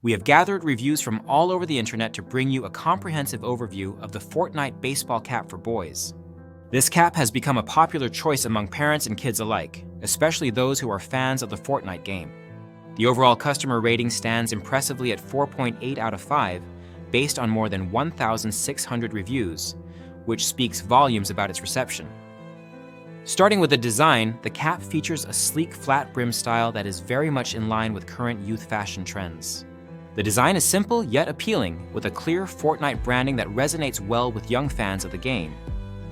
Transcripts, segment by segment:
We have gathered reviews from all over the internet to bring you a comprehensive overview of the FORTNITE Baseball Cap for boys. This cap has become a popular choice among parents and kids alike, especially those who are fans of the FORTNITE game. The overall customer rating stands impressively at 4.8 out of 5, based on more than 1,600 reviews, which speaks volumes about its reception. Starting with the design, the cap features a sleek flat brim style that is very much in line with current youth fashion trends. The design is simple yet appealing, with a clear FORTNITE branding that resonates well with young fans of the game.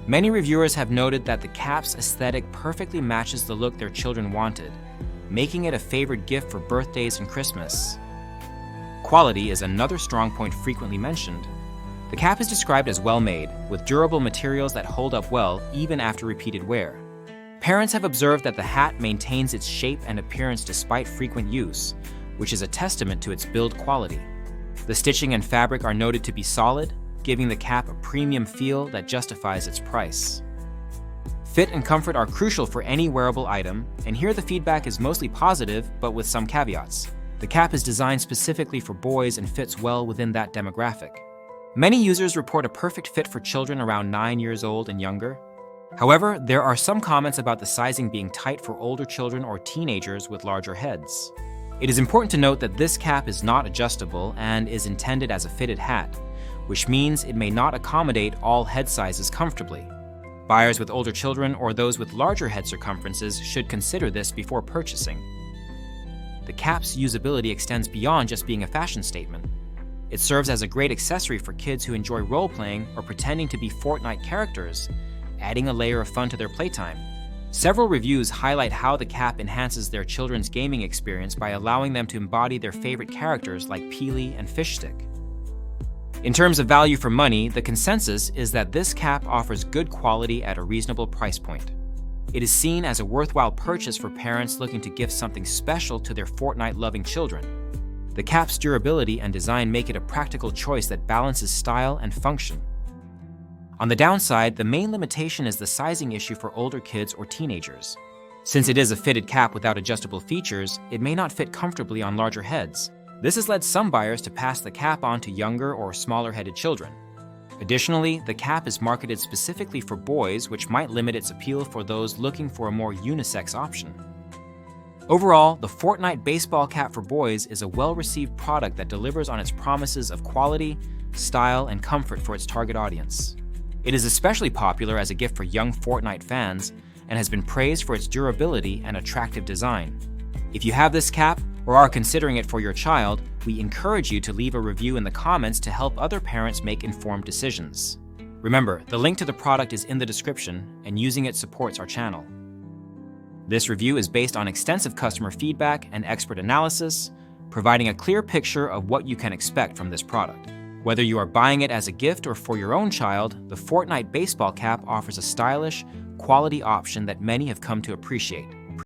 Many reviewers have noted that the cap's aesthetic perfectly matches the look their children wanted, making it a favorite gift for birthdays and Christmas. Quality is another strong point frequently mentioned. The cap is described as well-made, with durable materials that hold up well even after repeated wear. Parents have observed that the hat maintains its shape and appearance despite frequent use, which is a testament to its build quality. The stitching and fabric are noted to be solid, giving the cap a premium feel that justifies its price. Fit and comfort are crucial for any wearable item, and here the feedback is mostly positive, but with some caveats. The cap is designed specifically for boys and fits well within that demographic. Many users report a perfect fit for children around 9 years old and younger. However, there are some comments about the sizing being tight for older children or teenagers with larger heads. It is important to note that this cap is not adjustable and is intended as a fitted hat, which means it may not accommodate all head sizes comfortably. Buyers with older children or those with larger head circumferences should consider this before purchasing. The cap's usability extends beyond just being a fashion statement. It serves as a great accessory for kids who enjoy role-playing or pretending to be FORTNITE characters, adding a layer of fun to their playtime. Several reviews highlight how the cap enhances their children's gaming experience by allowing them to embody their favorite characters like Peely and Fishstick. In terms of value for money, the consensus is that this cap offers good quality at a reasonable price point. It is seen as a worthwhile purchase for parents looking to give something special to their FORTNITE-loving children. The cap's durability and design make it a practical choice that balances style and function. On the downside, the main limitation is the sizing issue for older kids or teenagers. Since it is a fitted cap without adjustable features, it may not fit comfortably on larger heads. This has led some buyers to pass the cap on to younger or smaller-headed children. Additionally, the cap is marketed specifically for boys, which might limit its appeal for those looking for a more unisex option. Overall, the FORTNITE Baseball Cap for boys is a well-received product that delivers on its promises of quality, style, and comfort for its target audience. It is especially popular as a gift for young FORTNITE fans and has been praised for its durability and attractive design. If you have this cap or are considering it for your child, we encourage you to leave a review in the comments to help other parents make informed decisions. Remember, the link to the product is in the description, and using it supports our channel. This review is based on extensive customer feedback and expert analysis, providing a clear picture of what you can expect from this product. Whether you are buying it as a gift or for your own child, the FORTNITE Baseball Cap offers a stylish, quality option that many have come to appreciate.